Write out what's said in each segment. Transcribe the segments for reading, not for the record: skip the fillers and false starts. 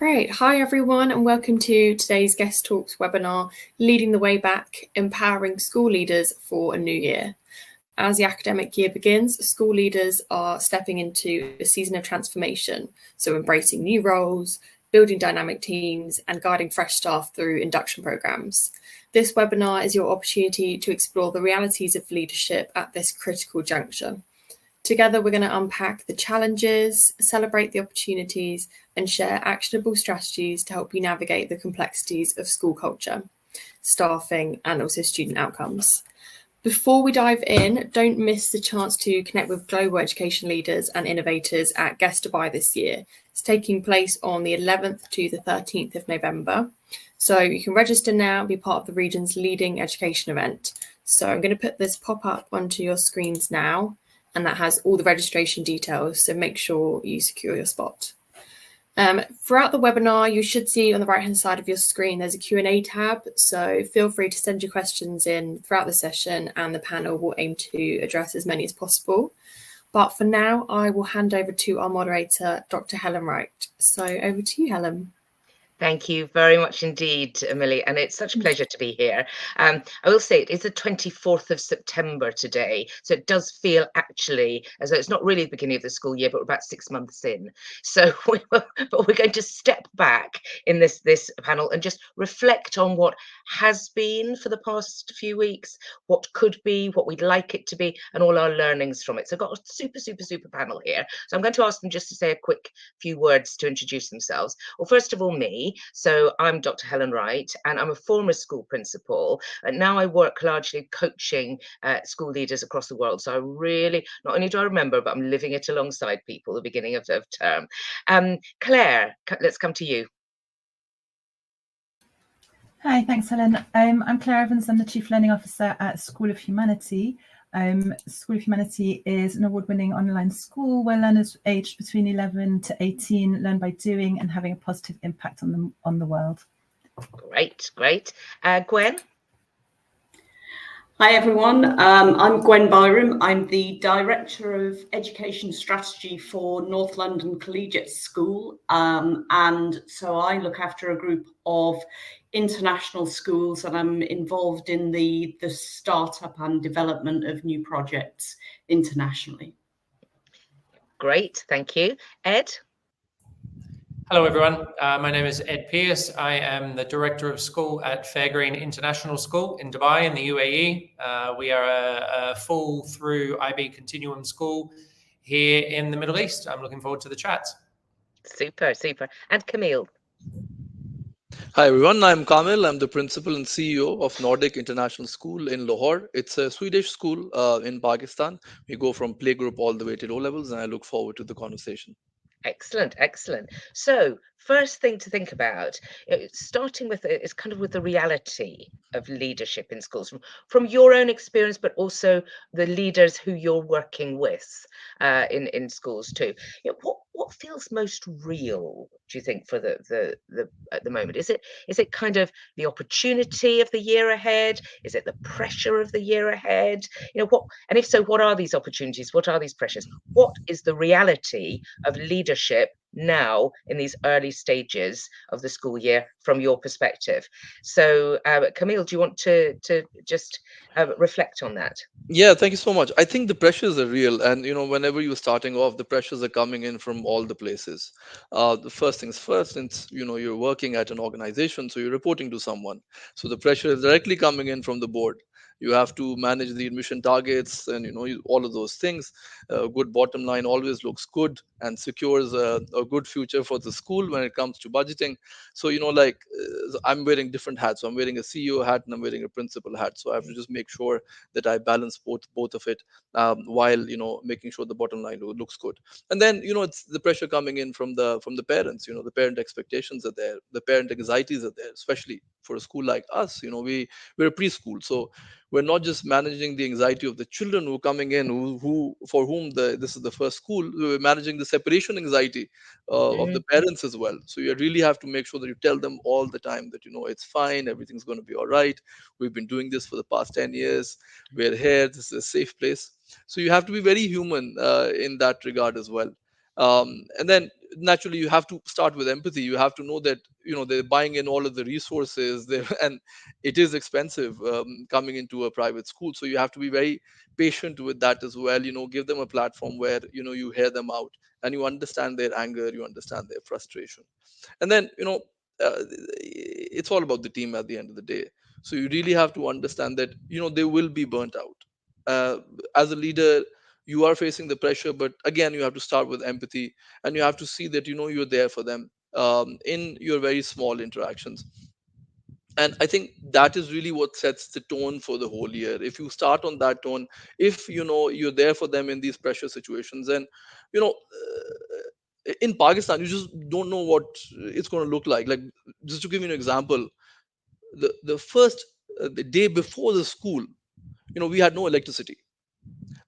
Great. Hi, everyone, and welcome to today's GESS Talks webinar, Leading the Way Back, Empowering School Leaders for a New Year. As the academic year begins, school leaders are stepping into a season of transformation, so embracing new roles, building dynamic teams, and guiding fresh staff through induction programs. This webinar is your opportunity to explore the realities of leadership at this critical juncture. Together, we're going to unpack the challenges, celebrate the opportunities, and share actionable strategies to help you navigate the complexities of school culture, staffing, and also student outcomes. Before we dive in, don't miss the chance to connect with global education leaders and innovators at GESS Dubai this year. It's taking place on the 11th to the 13th of November. So you can register now and be part of the region's leading education event. So I'm going to put this pop-up onto your screens now, and that has all the registration details, so make sure you secure your spot. Throughout the webinar, you should see on the right-hand side of your screen, there's a Q&A tab, so feel free to send your questions in throughout the session, and the panel will aim to address as many as possible. But for now, I will hand over to our moderator, Dr. Helen Wright. So over to you, Helen. Thank you very much indeed, Emily, and it's such a pleasure to be here. I will say it is the 24th of September today, so it does feel actually as though it's not really the beginning of the school year, but we're about 6 months in. So we're going to step back in this panel and just reflect on what has been for the past few weeks, what could be, what we'd like it to be, and all our learnings from it. So I've got a super panel here. So I'm going to ask them just to say a quick few words to introduce themselves. Well, first of all, me. So I'm Dr. Helen Wright, and I'm a former school principal, and now I work largely coaching school leaders across the world. So I really, not only do I remember, but I'm living it alongside people at the beginning of term. Claire, let's come to you. Hi, thanks, Helen. I'm Claire Evans. I'm the Chief Learning Officer at School of Humanity. School of Humanity is an award-winning online school where learners aged between 11 to 18 learn by doing and having a positive impact on the world. Great. Gwen? Hi everyone, I'm Gwen Byrom. I'm the Director of Education Strategy for North London Collegiate School, and so I look after a group of international schools, and I'm involved in the startup and development of new projects internationally. Great, thank you. Ed? Hello everyone, my name is Ed Pearce. I am the Director of School at Fairgreen International School in Dubai in the UAE. We are a full through IB continuum school here in the Middle East. I'm looking forward to the chat. Super. And Kamil? Hi everyone, I'm Kamil. I'm the Principal and CEO of Nordic International School in Lahore. It's a Swedish school in Pakistan. We go from playgroup all the way to O-levels, and I look forward to the conversation. Excellent. So first thing to think about, starting with is kind of with the reality of leadership in schools from your own experience, but also the leaders who you're working with in schools too. What feels most real, do you think, for the at the moment? Is it kind of the opportunity of the year ahead? Is it the pressure of the year ahead? And if so, what are these opportunities? What are these pressures? What is the reality of leadership now in these early stages of the school year from your perspective? So Kamil, do you want to just reflect on that? Yeah, thank you so much. I think the pressures are real, and whenever you're starting off, the pressures are coming in from all the places. The first things first, since you're working at an organization, so you're reporting to someone, so the pressure is directly coming in from the board. You have to manage the admission targets and all of those things. A good bottom line always looks good and secures a good future for the school when it comes to budgeting. So I'm wearing different hats. So I'm wearing a CEO hat and I'm wearing a principal hat. So I have to just make sure that I balance both of it while making sure the bottom line looks good. And then it's the pressure coming in from the parents. The parent expectations are there, the parent anxieties are there, especially for a school like us. We're a preschool, so we're not just managing the anxiety of the children who are coming in, who for whom this is the first school. We're managing the separation anxiety of the parents as well. So you really have to make sure that you tell them all the time that it's fine, everything's going to be all right. We've been doing this for the past 10 years. We're here. This is a safe place. So you have to be very human in that regard as well. And then naturally you have to start with empathy. You have to know that they're buying in all of the resources there, and it is expensive coming into a private school, so you have to be very patient with that as well. Give them a platform where you hear them out and you understand their anger, you understand their frustration. And then it's all about the team at the end of the day. So you really have to understand that they will be burnt out. As a leader, you are facing the pressure, but again, you have to start with empathy, and you have to see that you're there for them in your very small interactions. And I think that is really what sets the tone for the whole year. If you start on that tone, if you're there for them in these pressure situations, and in Pakistan, you just don't know what it's going to look like just to give you an example, the first the day before the school, we had no electricity.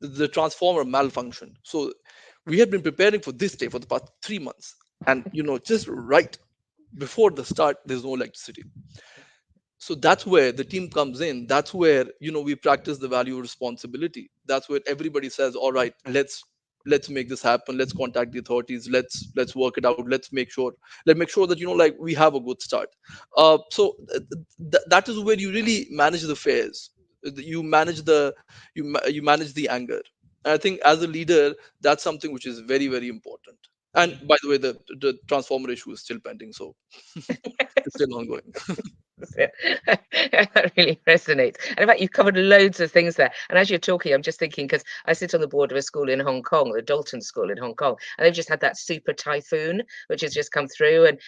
The transformer malfunctioned, so we had been preparing for this day for the past 3 months, and just right before the start, there's no electricity. So that's where the team comes in. That's where we practice the value of responsibility. That's where everybody says, all right, let's make this happen. Let's contact the authorities. Let's work it out. Let's make sure that we have a good start. That is where you really manage the fears. You manage you manage the anger. And I think as a leader, that's something which is very, very important. And by the way, the transformer issue is still pending, so it's still ongoing. That really resonates. And in fact, you've covered loads of things there. And as you're talking, I'm just thinking, because I sit on the board of a school in Hong Kong, the Dalton School in Hong Kong, and they've just had that super typhoon, which has just come through, and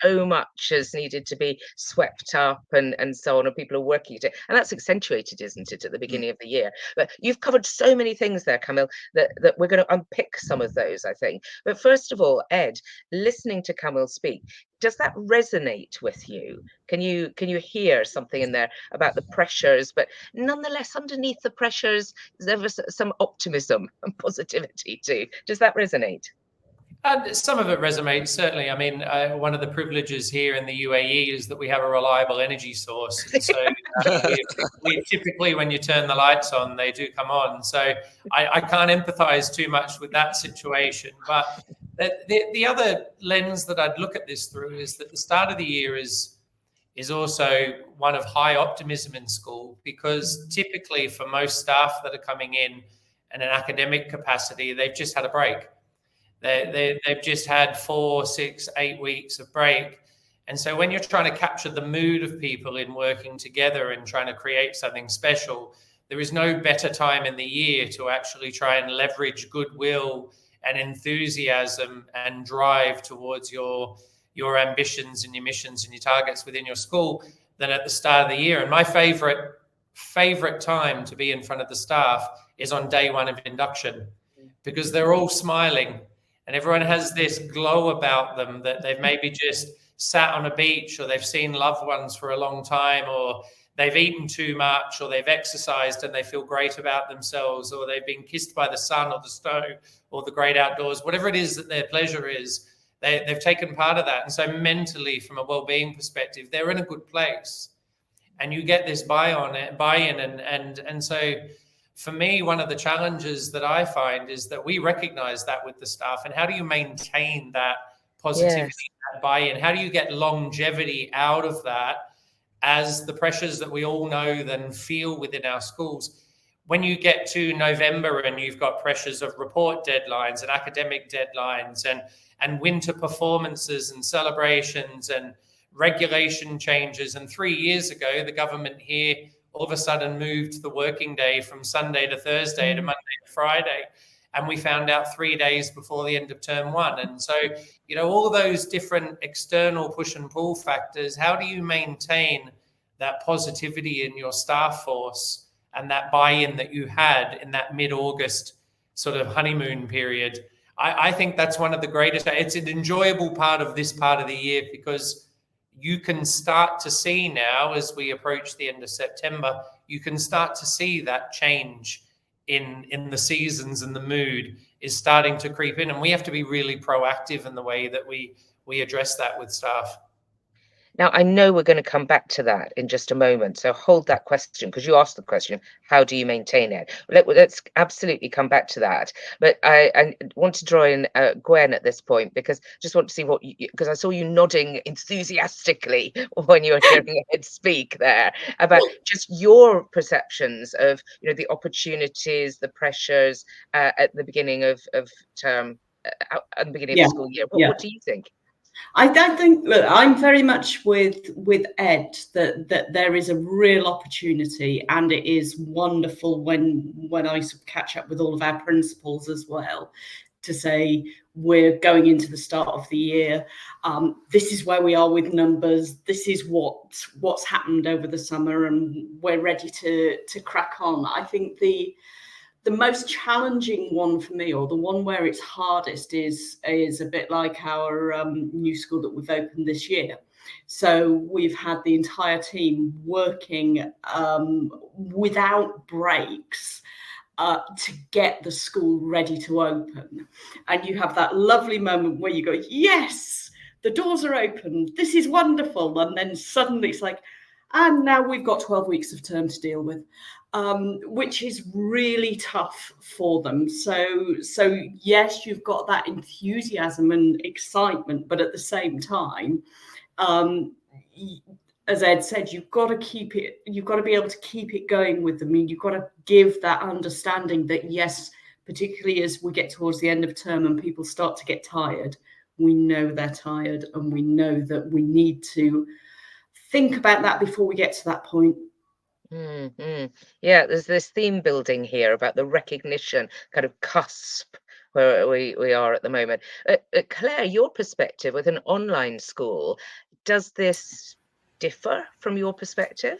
so much has needed to be swept up and so on, and people are working at it. And that's accentuated, isn't it, at the beginning of the year? But you've covered so many things there, Kamil, that we're going to unpick some of those, I think. But first of all, Ed, listening to Kamil speak, does that resonate with you? Can you hear something in there about the pressures, but nonetheless underneath the pressures there was some optimism and positivity too? Does that resonate? And some of it resonates, certainly. I mean, one of the privileges here in the UAE is that we have a reliable energy source. And so we typically, when you turn the lights on, they do come on. So I can't empathize too much with that situation. But the other lens that I'd look at this through is that the start of the year is also one of high optimism in school, because typically for most staff that are coming in an academic capacity, they've just had a break. They've just had 4, 6, 8 weeks of break. And so when you're trying to capture the mood of people in working together and trying to create something special, there is no better time in the year to actually try and leverage goodwill and enthusiasm and drive towards your ambitions and your missions and your targets within your school than at the start of the year. And my favorite time to be in front of the staff is on day one of induction, because they're all smiling and everyone has this glow about them that they've maybe just sat on a beach, or they've seen loved ones for a long time, or they've eaten too much, or they've exercised and they feel great about themselves, or they've been kissed by the sun or the snow or the great outdoors, whatever it is that their pleasure is. They've taken part of that. And so mentally, from a well-being perspective, they're in a good place. And you get this buy-in. And so for me, one of the challenges that I find is that we recognize that with the staff. And how do you maintain that positivity, that buy-in? How do you get longevity out of that as the pressures that we all know then feel within our schools? When you get to November and you've got pressures of report deadlines and academic deadlines and winter performances and celebrations and regulation changes. And 3 years ago, the government here all of a sudden moved the working day from Sunday to Thursday to Monday to Friday. And we found out 3 days before the end of term one. And so, all those different external push and pull factors, how do you maintain that positivity in your staff force and that buy-in that you had in that mid-August sort of honeymoon period? I think that's one of the greatest. It's an enjoyable part of this part of the year, because you can start to see now, as we approach the end of September, you can start to see that change in the seasons, and the mood is starting to creep in. And we have to be really proactive in the way that we address that with staff. Now, I know we're going to come back to that in just a moment, so hold that question, because you asked the question, how do you maintain it? Let's absolutely come back to that. But I want to draw in Gwen at this point, because just want to see what because I saw you nodding enthusiastically when you were hearing Ed speak there about just your perceptions of, you know, the opportunities, the pressures at the beginning of term, at the beginning of the school year. What do you think? I think, look, I'm very much with Ed that there is a real opportunity, and it is wonderful when I sort of catch up with all of our principals as well, to say we're going into the start of the year. This is where we are with numbers. This is what's happened over the summer, and we're ready to crack on. I think the most challenging one for me, or the one where it's hardest, is a bit like our new school that we've opened this year. So we've had the entire team working without breaks to get the school ready to open. And you have that lovely moment where you go, yes, the doors are open. This is wonderful. And then suddenly it's like, and now we've got 12 weeks of term to deal with. Which is really tough for them. So yes, you've got that enthusiasm and excitement, but at the same time, as Ed said, you've got to keep it. You've got to be able to keep it going with them. I mean, you've got to give that understanding that yes, particularly as we get towards the end of term and people start to get tired, we know they're tired, and we know that we need to think about that before we get to that point. Yeah, there's this theme building here about the recognition kind of cusp where we are at the moment. Claire, your perspective with an online school, does this differ from your perspective?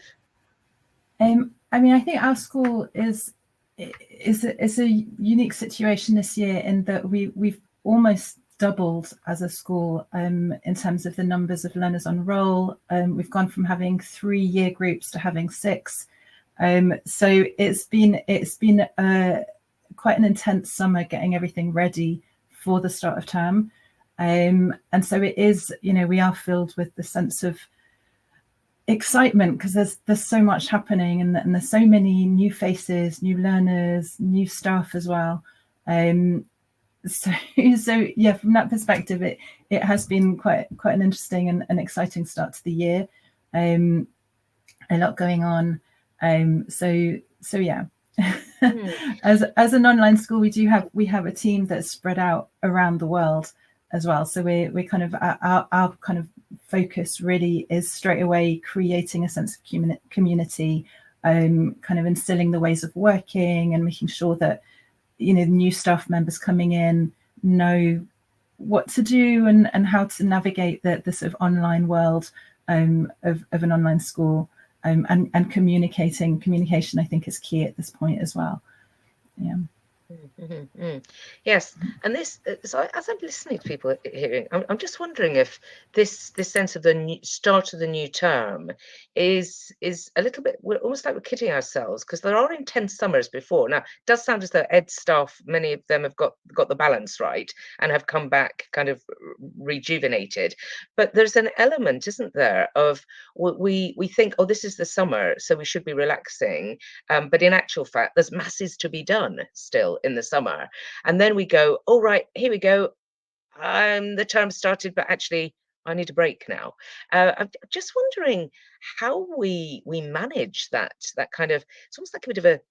I mean, I think our school is a unique situation this year in that we've almost doubled as a school in terms of the numbers of learners on roll. We've gone from having 3 year groups to having 6. So it's been quite an intense summer getting everything ready for the start of term. And so it is, you know, we are filled with the sense of excitement because there's so much happening, and there's so many new faces, new learners, new staff as well. So yeah, from that perspective, it has been quite an interesting and exciting start to the year. A lot going on. So yeah. As an online school, we have a team that's spread out around the world as well. So we're kind of our kind of focus really is straight away creating a sense of community, kind of instilling the ways of working and making sure that, you know, new staff members coming in know what to do and how to navigate the sort of online world of an online school, and communication I think is key at this point as well. Yeah. Yes, and this. So as I'm listening to people hearing, I'm just wondering if this sense of the start of the new term is a little bit. We're almost like we're kidding ourselves, because there are intense summers before. Now, it does sound as though Ed staff, many of them have got the balance right and have come back kind of rejuvenated. But there's an element, isn't there, of we think, oh, this is the summer, so we should be relaxing. But in actual fact, there's masses to be done still in the summer. And then we go, oh, right, here we go. The term started, but actually I need a break now. I'm just wondering how we manage that kind of, it's almost like a bit of a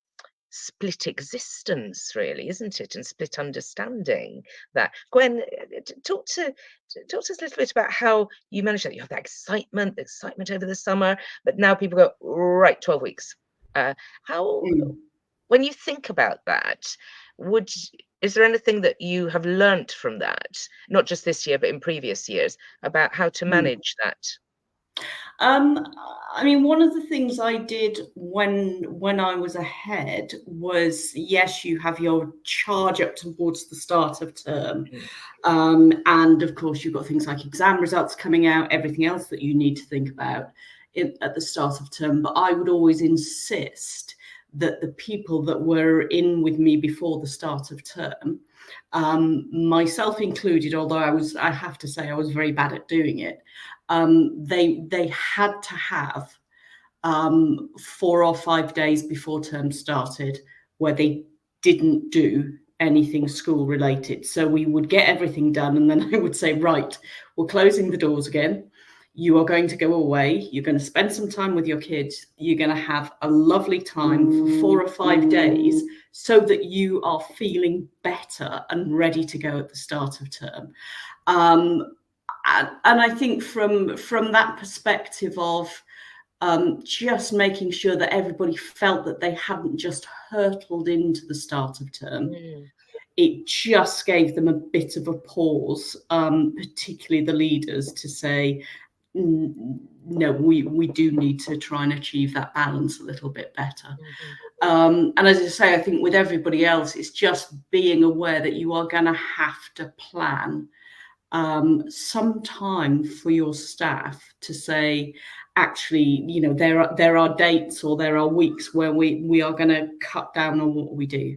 split existence, really, isn't it? And split understanding that. Gwen, talk to us a little bit about how you manage that. You have that excitement over the summer, but now people go, right, 12 weeks. When you think about that, is there anything that you have learnt from that, not just this year, but in previous years, about how to manage that? I mean, one of the things I did when I was ahead was, yes, you have your charge up towards the start of term. And of course, you've got things like exam results coming out, everything else that you need to think about at the start of term. But I would always insist that the people that were in with me before the start of term, myself included, although I have to say I was very bad at doing it, they had to have 4 or 5 days before term started where they didn't do anything school related. So we would get everything done, and then I would say, right, we're closing the doors again. You are going to go away. You're going to spend some time with your kids. You're going to have a lovely time for 4 or 5 days so that you are feeling better and ready to go at the start of term. And I think from that perspective of just making sure that everybody felt that they hadn't just hurtled into the start of term, it just gave them a bit of a pause, particularly the leaders, to say, no, we do need to try and achieve that balance a little bit better. And as I say, I think with everybody else, it's just being aware that you are going to have to plan some time for your staff to say, actually, you know, there are dates or there are weeks where we are going to cut down on what we do,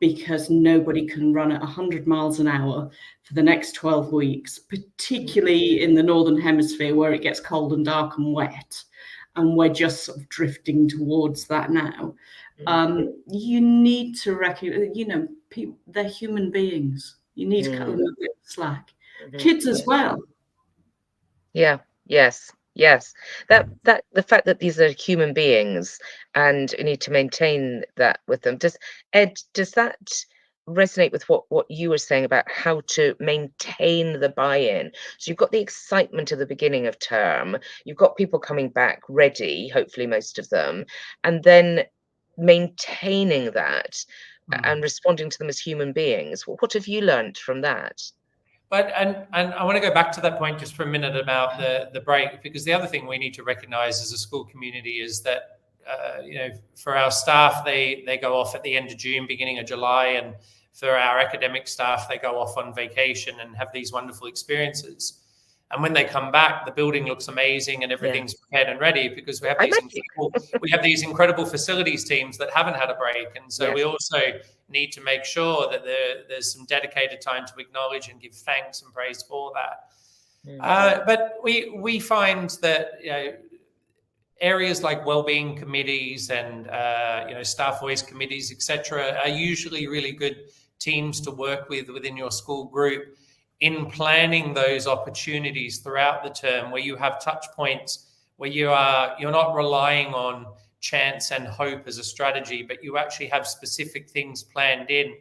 because nobody can run at 100 miles an hour for the next 12 weeks, particularly in the Northern Hemisphere where it gets cold and dark and wet. And we're just sort of drifting towards that now. You need to recognize, you know, they're human beings. You need to cut them a bit of slack. Kids as well. Yeah. Yes. That the fact that these are human beings and you need to maintain that with them. Does that resonate with what you were saying about how to maintain the buy-in? So you've got the excitement of the beginning of term, you've got people coming back ready, hopefully most of them, and then maintaining that and responding to them as human beings. What have you learned from that? But and I want to go back to that point just for a minute about the break, because the other thing we need to recognise as a school community is that you know, for our staff, they go off at the end of June, beginning of July, and for our academic staff, they go off on vacation and have these wonderful experiences. And when they come back, the building looks amazing and everything's prepared and ready, because we have these incredible facilities teams that haven't had a break. And so we also need to make sure that there's some dedicated time to acknowledge and give thanks and praise for that. But we find that, you know, areas like wellbeing committees and you know, staff voice committees, etc., are usually really good teams to work with within your school group in planning those opportunities throughout the term, where you have touch points, where you're not relying on chance and hope as a strategy, but you actually have specific things planned in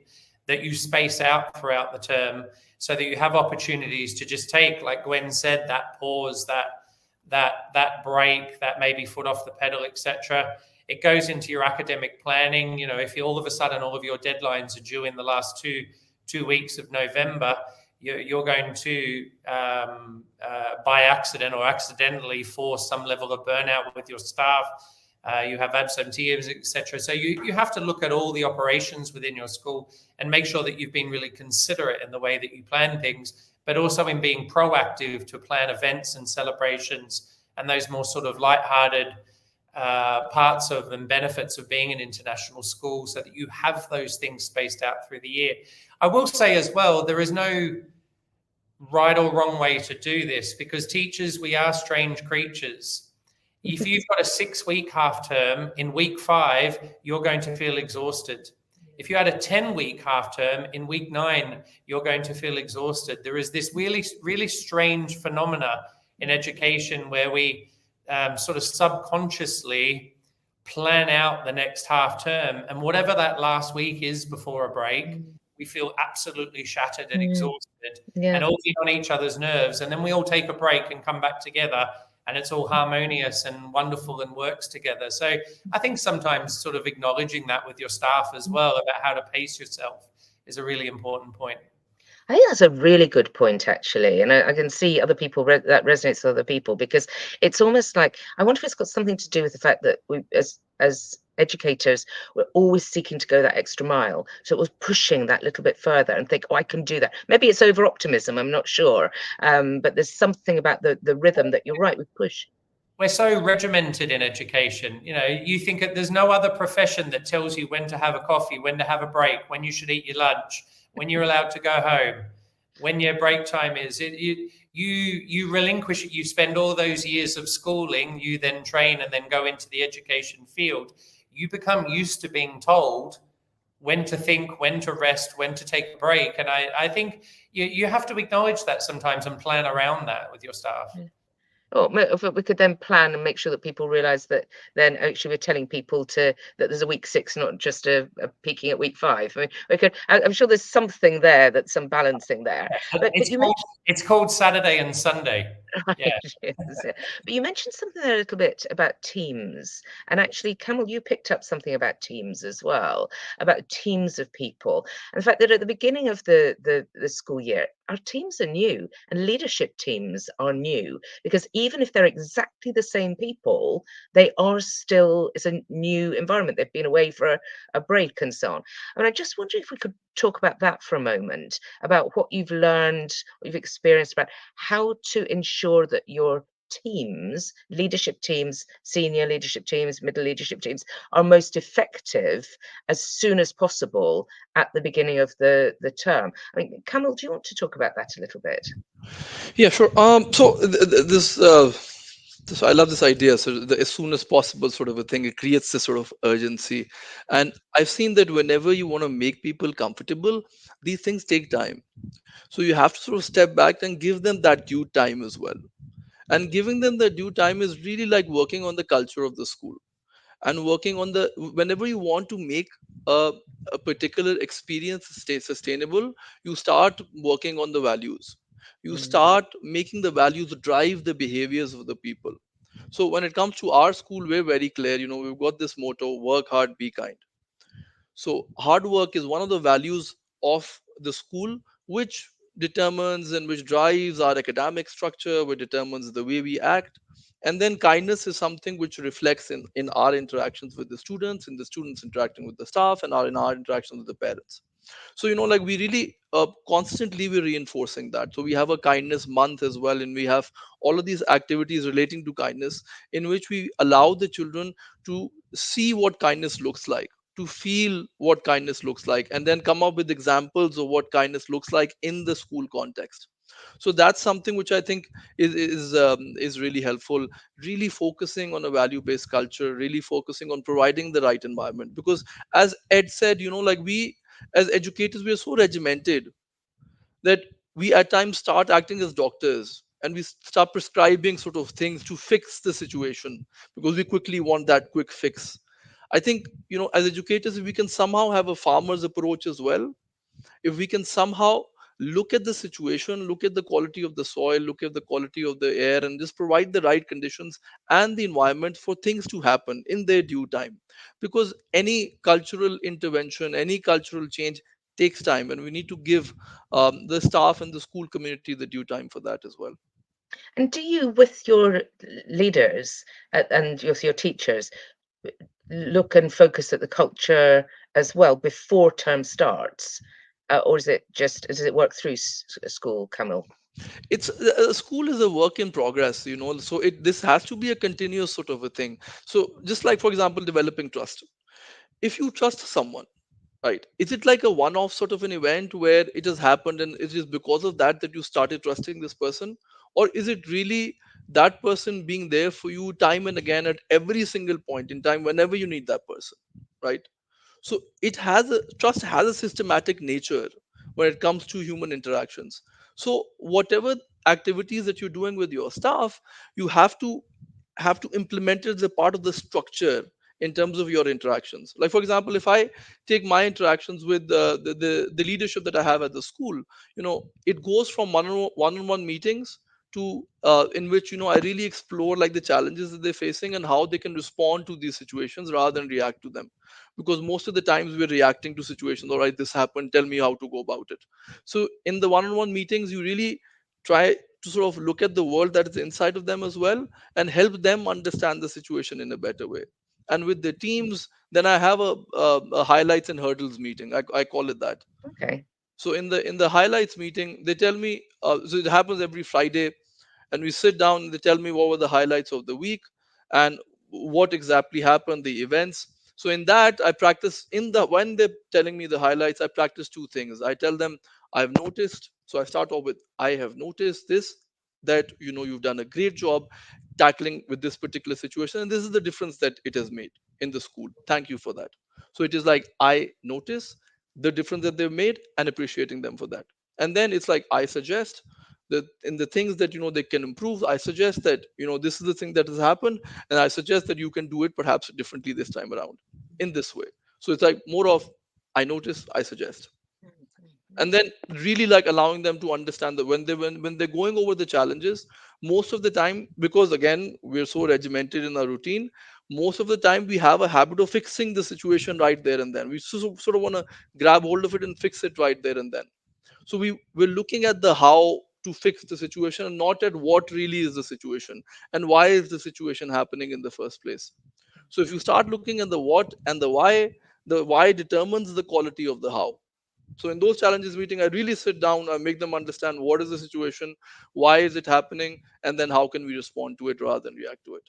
that you space out throughout the term, so that you have opportunities to just take, like Gwen said, that pause, that break, that maybe foot off the pedal, etc. It goes into your academic planning. You know, if all of a sudden all of your deadlines are due in the last two weeks of November, you're going to, by accident or accidentally, force some level of burnout with your staff. You have absenteeism, etc. So you have to look at all the operations within your school and make sure that you've been really considerate in the way that you plan things, but also in being proactive to plan events and celebrations and those more sort of lighthearted parts of and benefits of being an international school, so that you have those things spaced out through the year. I will say as well, there is no right or wrong way to do this, because teachers, we are strange creatures. If you've got a 6-week half term, in week 5, you're going to feel exhausted. If you had a 10-week half term, in week 9, you're going to feel exhausted. There is this really, really strange phenomena in education where we sort of subconsciously plan out the next half term, and whatever that last week is before a break, we feel absolutely shattered and exhausted and all in on each other's nerves. And then we all take a break and come back together, and it's all harmonious and wonderful and works together. So I think sometimes sort of acknowledging that with your staff as well about how to pace yourself is a really important point. I think that's a really good point, actually. And I can see other people, that resonates with other people, because it's almost like, I wonder if it's got something to do with the fact that we, as educators, we're always seeking to go that extra mile. So it was pushing that little bit further and think, oh, I can do that. Maybe it's over optimism, I'm not sure. But there's something about the rhythm that you're right, we push. We're so regimented in education. You know, you think that there's no other profession that tells you when to have a coffee, when to have a break, when you should eat your lunch, when you're allowed to go home, when your break time is. You you relinquish it, you spend all those years of schooling, you then train and then go into the education field. You become used to being told when to think, when to rest, when to take a break. And I think you have to acknowledge that sometimes and plan around that with your staff. Or if we could then plan and make sure that people realise that then actually we're telling people that there's a week 6, not just a peaking at week 5. I mean, I'm sure there's something there, that's some balancing there. But it's called Saturday and Sunday. Right, Yeah. yes, yeah. But you mentioned something there a little bit about teams, and actually, Kamil, you picked up something about teams as well, about teams of people, and the fact that at the beginning of the school year, our teams are new, and leadership teams are new, because even if they're exactly the same people, they are still, it's a new environment. They've been away for a break and so on. I mean, I just wonder if we could talk about that for a moment, about what you've learned, what you've experienced, about how to ensure that your teams, leadership teams, senior leadership teams, middle leadership teams, are most effective as soon as possible at the beginning of the term. I mean, Kamil, do you want to talk about that a little bit? Yeah, sure. So this I love this idea. So as soon as possible sort of a thing, it creates this sort of urgency. And I've seen that whenever you want to make people comfortable, these things take time. So you have to sort of step back and give them that due time as well. And giving them the due time is really like working on the culture of the school, and working on the, whenever you want to make a, a particular experience stay sustainable, you start working on the values. You start making the values drive the behaviors of the people. So when it comes to our school, we're very clear. We've got this motto: work hard, be kind. So hard work is one of the values of the school, which determines and which drives our academic structure, which determines the way we act. And then kindness is something which reflects in our interactions with the students, in the students interacting with the staff, and in our interactions with the parents. So like we really constantly we're reinforcing that. So we have a kindness month as well, and we have all of these activities relating to kindness, in which we allow the children to see what kindness looks like, to feel what kindness looks like, and then come up with examples of what kindness looks like in the school context. So that's something which I think is really helpful. Really focusing on a value based culture, really focusing on providing the right environment, because as Ed said, like we as educators, we are so regimented that we at times start acting as doctors, and we start prescribing sort of things to fix the situation, because we quickly want that quick fix. I think, as educators, if we can somehow have a farmer's approach as well, if we can somehow look at the situation, look at the quality of the soil, look at the quality of the air, and just provide the right conditions and the environment for things to happen in their due time. Because any cultural intervention, any cultural change takes time, and we need to give the staff and the school community the due time for that as well. And do you, with your leaders and your teachers, look and focus at the culture as well before term starts, or is it just, does it work through school, Kamil? It's school is a work in progress, so this has to be a continuous sort of a thing. So just like, for example, developing trust. If you trust someone, right, is it like a one-off sort of an event where it has happened and it is because of that that you started trusting this person? Or is it really that person being there for you time and again at every single point in time whenever you need that person, right? So trust has a systematic nature when it comes to human interactions. So whatever activities that you're doing with your staff, you have to implement it as a part of the structure in terms of your interactions. Like, for example, if I take my interactions with the leadership that I have at the school, it goes from one-on-one meetings to in which I really explore like the challenges that they're facing and how they can respond to these situations rather than react to them. Because most of the times we're reacting to situations. All right, this happened, tell me how to go about it. So in the one-on-one meetings, you really try to sort of look at the world that is inside of them as well, and help them understand the situation in a better way. And with the teams, then I have a highlights and hurdles meeting. I call it that. Okay. So in the highlights meeting, they tell me. So it happens every Friday, and we sit down and they tell me what were the highlights of the week and what exactly happened, the events. So in that, I practice when they're telling me the highlights, I practice two things. I tell them I've noticed. So I start off with I have noticed this, that you've done a great job tackling with this particular situation, and this is the difference that it has made in the school. Thank you for that. So it is like, I notice the difference that they've made and appreciating them for that. And then it's like, I suggest that in the things that they can improve, I suggest that this is the thing that has happened, and I suggest that you can do it perhaps differently this time around in this way. So it's like more of, I notice, I suggest. And then really like allowing them to understand that when they're going over the challenges, most of the time, because again we're so regimented in our routine, most of the time we have a habit of fixing the situation right there and then. We sort of want to grab hold of it and fix it right there and then. So we're looking at the how to fix the situation, and not at what really is the situation and why is the situation happening in the first place. So if you start looking at the what and the why determines the quality of the how. So in those challenges meeting, I really sit down, I make them understand what is the situation, why is it happening, and then how can we respond to it rather than react to it.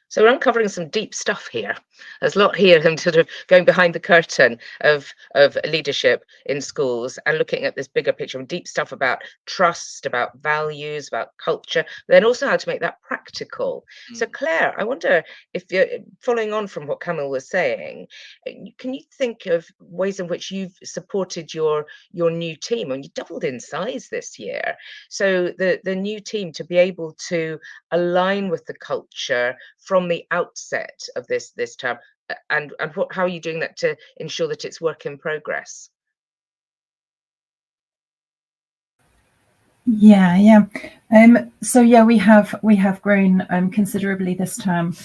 So we're uncovering some deep stuff here. There's a lot here, and sort of going behind the curtain of leadership in schools and looking at this bigger picture, deep stuff about trust, about values, about culture, then also how to make that practical. So Claire, I wonder if you're following on from what Kamil was saying, can you think of ways in which you've supported your new team? And you doubled in size this year. So the new team to be able to align with the culture from the outset of this term, and how are you doing that to ensure that it's work in progress? So we have grown considerably this term.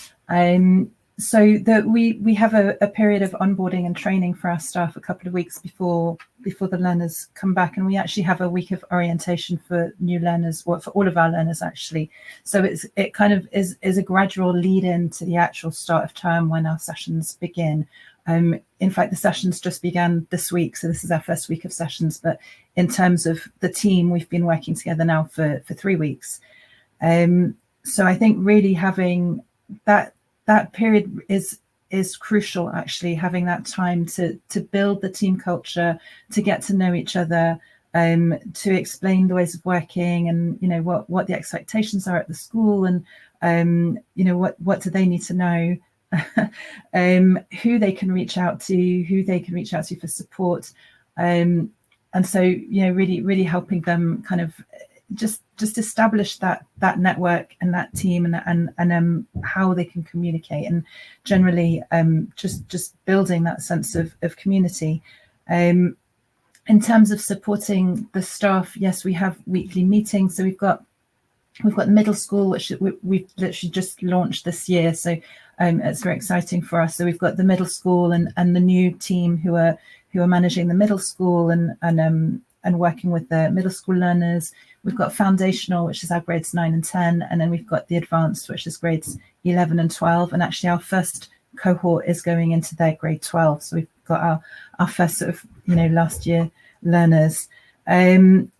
So that we have a period of onboarding and training for our staff a couple of weeks before the learners come back, and we actually have a week of orientation for new learners, or for all of our learners actually. So it kind of is a gradual lead in to the actual start of term when our sessions begin. In fact, the sessions just began this week, so this is our first week of sessions. But in terms of the team, we've been working together now for 3 weeks. So I think really having that period is crucial, actually, having that time to build the team culture, to get to know each other, to explain the ways of working, and what the expectations are at the school, and what do they need to know, who they can reach out to, for support, and so really helping them kind of just establish that network and that team, and how they can communicate, and generally just building that sense of community. In terms of supporting the staff, yes, we have weekly meetings. So we've got middle school, which we've literally just launched this year, so it's very exciting for us. So we've got the middle school and the new team who are managing the middle school and working with the middle school learners. We've got foundational, which is our grades 9 and 10, and then we've got the advanced, which is grades 11 and 12. And actually our first cohort is going into their grade 12. So we've got our first sort of, last year learners. And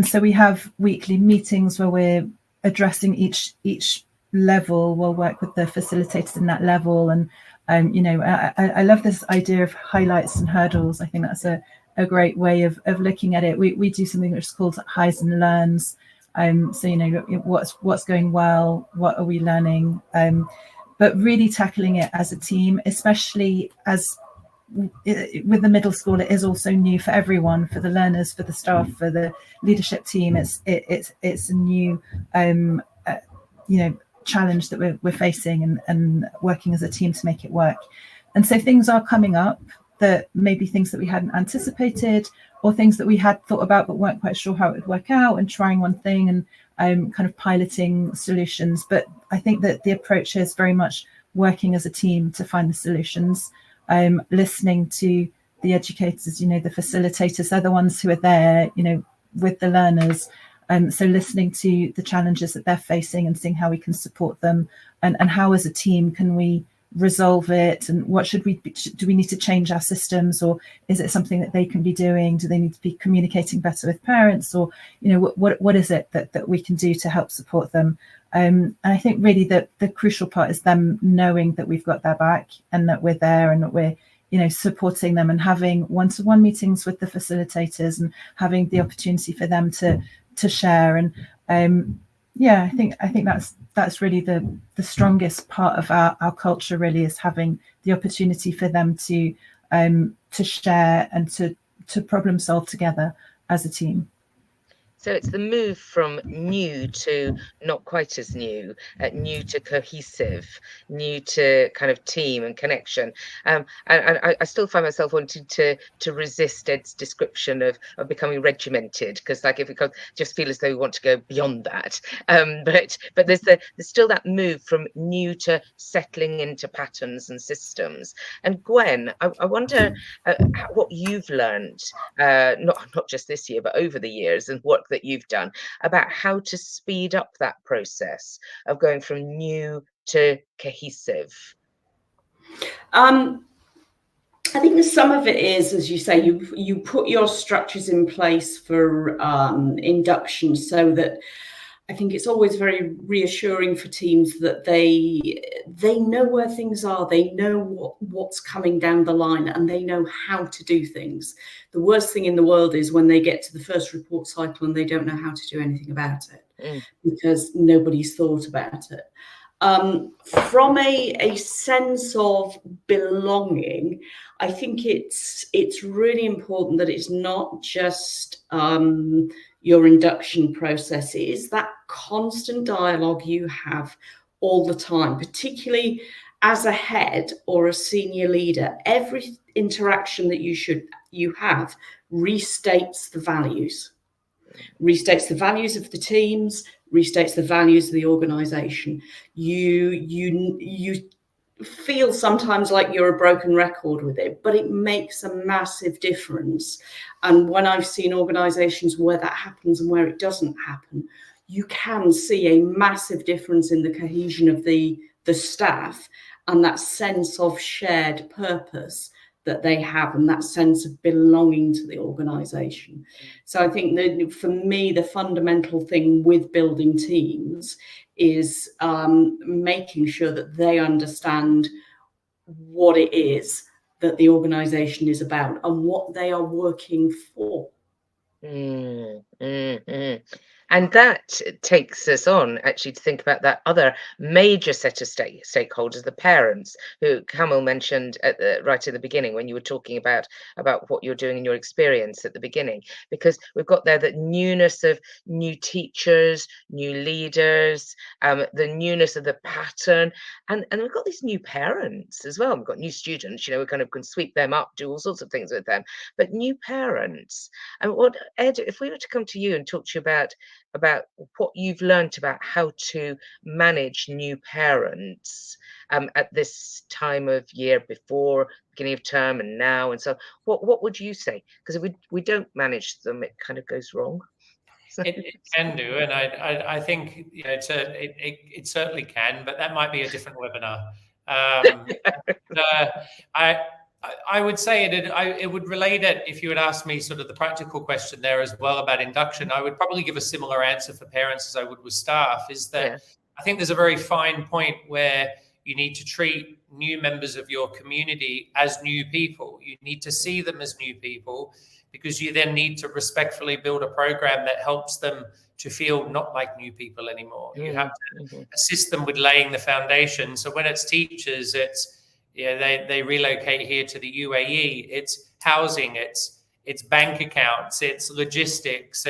so we have weekly meetings where we're addressing each level. We'll work with the facilitators in that level. And, I love this idea of highlights and hurdles. I think that's a great way of looking at it. We do something which is called highs and learns. So what's going well, what are we learning, but really tackling it as a team, especially as with the middle school. It is also new for everyone, for the learners, for the staff, for the leadership team. It's a new challenge that we're facing, and working as a team to make it work. And so things are coming up that maybe things that we hadn't anticipated, or things that we had thought about but weren't quite sure how it would work out, and trying one thing and kind of piloting solutions. But I think that the approach is very much working as a team to find the solutions, listening to the educators, the facilitators. They're the ones who are there, with the learners. So listening to the challenges that they're facing and seeing how we can support them, and how as a team can we resolve it, and what do we need to change our systems, or is it something that they can be doing? Do they need to be communicating better with parents, or what is it that we can do to help support them? And I think really that the crucial part is them knowing that we've got their back, and that we're there, and that we're supporting them, and having one-to-one meetings with the facilitators, and having the opportunity for them to share. And Yeah, I think that's really the strongest part of our culture, really, is having the opportunity for them to share and to problem solve together as a team. So it's the move from new to not quite as new, new to cohesive, new to kind of team and connection. And I still find myself wanting to resist Ed's description of becoming regimented, because like if it just feel as though we want to go beyond that. But there's still that move from new to settling into patterns and systems. And Gwen, I wonder what you've learned, not just this year, but over the years, and work that you've done about how to speed up that process of going from new to cohesive. I think that some of it is, as you say, you put your structures in place for induction, so that I think it's always very reassuring for teams that they know where things are, they know what's coming down the line, and they know how to do things. The worst thing in the world is when they get to the first report cycle and they don't know how to do anything about it, because nobody's thought about it. From a sense of belonging, I think it's really important that it's not just your induction process. It is that constant dialogue you have all the time, particularly as a head or a senior leader. Every interaction that you have restates the values of the teams, restates the values of the organization. You feel sometimes like you're a broken record with it, but it makes a massive difference. And when I've seen organizations where that happens and where it doesn't happen, you can see a massive difference in the cohesion of the staff and that sense of shared purpose that they have, and that sense of belonging to the organization. So I think that for me, the fundamental thing with building teams is making sure that they understand what it is that the organization is about and what they are working for. And that takes us on actually to think about that other major set of stakeholders, the parents, who Kamil mentioned right at the beginning when you were talking about what you're doing in your experience at the beginning, because we've got there that newness of new teachers, new leaders, the newness of the pattern, and we've got these new parents as well. We've got new students, we kind of can sweep them up, do all sorts of things with them, but new parents. And what, Ed, if we were to come to you and talk to you about what you've learned about how to manage new parents at this time of year, before beginning of term and now, and so what would you say? Because if we don't manage them, it kind of goes wrong. It can do, and I think it certainly can, but that might be a different webinar. I would say it would relate it. If you had asked me sort of the practical question there as well about induction, I would probably give a similar answer for parents as I would with staff, is that I think there's a very fine point where you need to treat new members of your community as new people. You need to see them as new people, because you then need to respectfully build a program that helps them to feel not like new people anymore. You have to assist them with laying the foundation. So when it's teachers, it's they relocate here to the UAE. It's housing, it's bank accounts, it's logistics,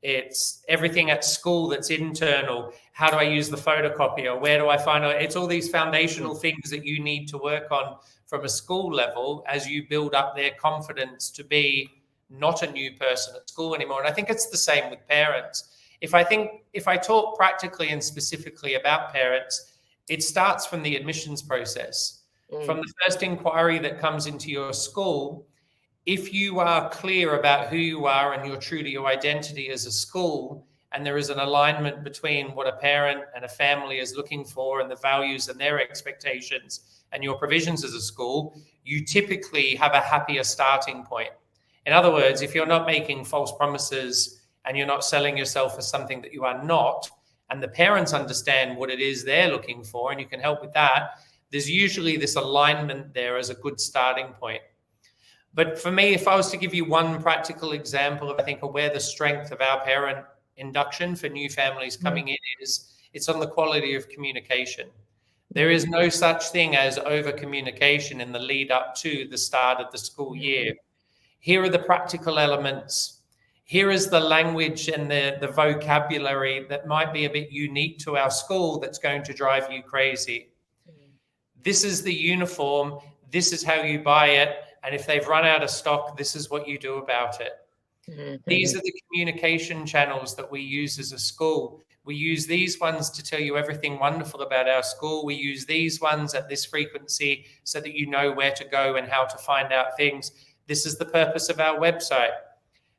it's everything at school that's internal. How do I use the photocopier? Where do I find out? It's all these foundational things that you need to work on from a school level as you build up their confidence to be not a new person at school anymore. And I think it's the same with parents. If I talk practically and specifically about parents, it starts from the admissions process. From the first inquiry that comes into your school, if you are clear about who you are and you're true to your identity as a school, and there is an alignment between what a parent and a family is looking for and the values and their expectations and your provisions as a school, you typically have a happier starting point. In other words, if you're not making false promises and you're not selling yourself as something that you are not, and the parents understand what it is they're looking for, and you can help with that, there's usually this alignment there as a good starting point. But for me, if I was to give you one practical example of, I think, where the strength of our parent induction for new families coming in is it's on the quality of communication. There is no such thing as over communication in the lead up to the start of the school year. Here are the practical elements. Here is the language and the vocabulary that might be a bit unique to our school that's going to drive you crazy. This is the uniform. This is how you buy it. And if they've run out of stock, this is what you do about it. These are the communication channels that we use as a school. We use these ones to tell you everything wonderful about our school. We use these ones at this frequency so that you know where to go and how to find out things. This is the purpose of our website.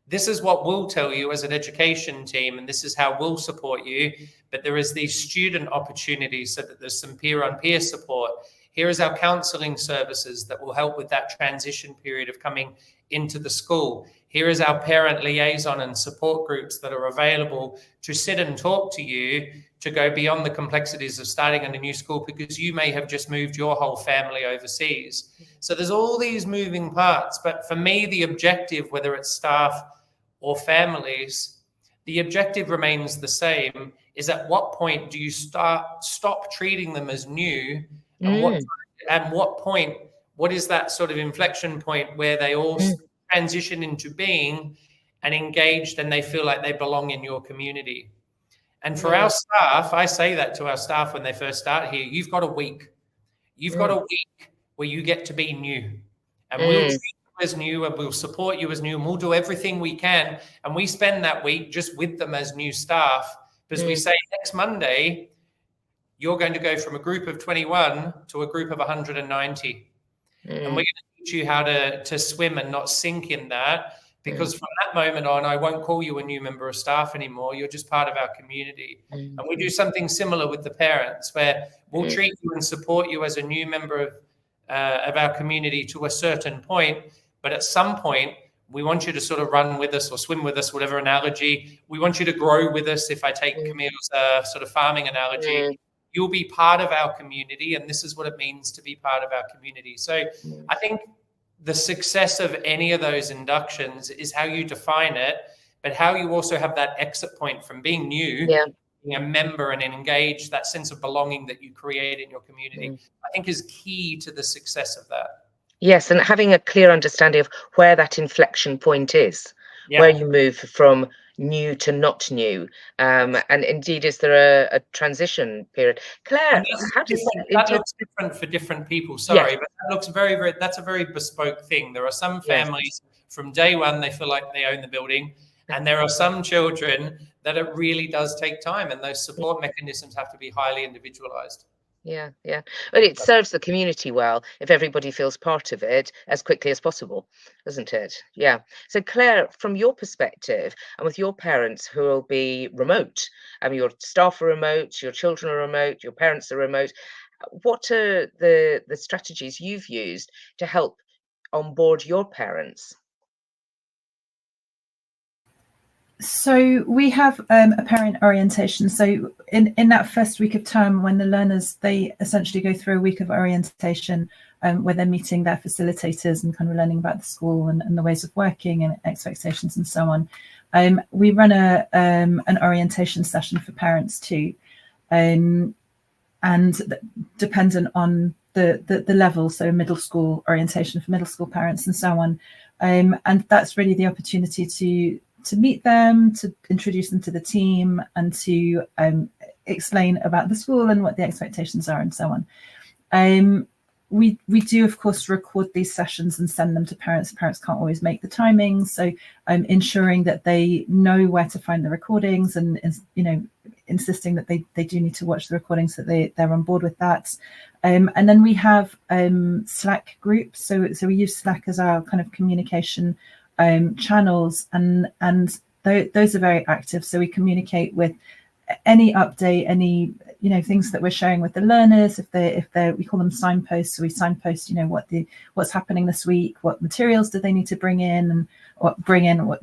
This is what we'll tell you as an education team, and this is how we'll support you. But there is these student opportunities so that there's some peer-on-peer support. Here is our counselling services that will help with that transition period of coming into the school. Here is our parent liaison and support groups that are available to sit and talk to you to go beyond the complexities of starting in a new school, because you may have just moved your whole family overseas. So there's all these moving parts. But for me, the objective, whether it's staff or families, the objective remains the same, is at what point do you stop treating them as new, and what point, what is that sort of inflection point where they all transition into being and engaged and they feel like they belong in your community. And for our staff, I say that to our staff when they first start here, you've got a week. You've got a week where you get to be new. And we'll treat you as new, and we'll support you as new, and we'll do everything we can. And we spend that week just with them as new staff, because we say next Monday, you're going to go from a group of 21 to a group of 190. And we're going to teach you how to swim and not sink in that, because from that moment on, I won't call you a new member of staff anymore. You're just part of our community. And we do something similar with the parents, where we'll treat you and support you as a new member of our community to a certain point. But at some point, we want you to sort of run with us or swim with us, whatever analogy. We want you to grow with us. If I take Kamil's sort of farming analogy, you'll be part of our community, and this is what it means to be part of our community. So I think the success of any of those inductions is how you define it, but how you also have that exit point from being new, being a member and engaged, that sense of belonging that you create in your community, I think is key to the success of that. Yes, and having a clear understanding of where that inflection point is, where you move from new to not new, and indeed, is there a transition period? Claire, how does that looks different for different people? Sorry, but that looks very, that's a very bespoke thing. There are some families from day one, they feel like they own the building, and there are some children that it really does take time, and those support mechanisms have to be highly individualized. Yeah. But it serves the community well if everybody feels part of it as quickly as possible, doesn't it? Yeah. So Claire, from your perspective, and with your parents who will be remote, your staff are remote, your children are remote, your parents are remote, what are the strategies you've used to help onboard your parents? So we have a parent orientation. So in that first week of term, when the learners, they essentially go through a week of orientation where they're meeting their facilitators and kind of learning about the school and the ways of working and expectations and so on. We run an orientation session for parents too, and dependent on the level, so middle school orientation for middle school parents and so on. And that's really the opportunity to meet them, to introduce them to the team, and to explain about the school and what the expectations are and so on. We do, of course, record these sessions and send them to parents. Parents can't always make the timings, so ensuring that they know where to find the recordings, and insisting that they do need to watch the recordings, so they're on board with that. And then we have Slack groups, so we use Slack as our kind of communication channels, and those are very active. So we communicate with any update, any things that we're sharing with the learners. If they we call them signposts, so we signpost what's happening this week, what materials do they need to bring in, and what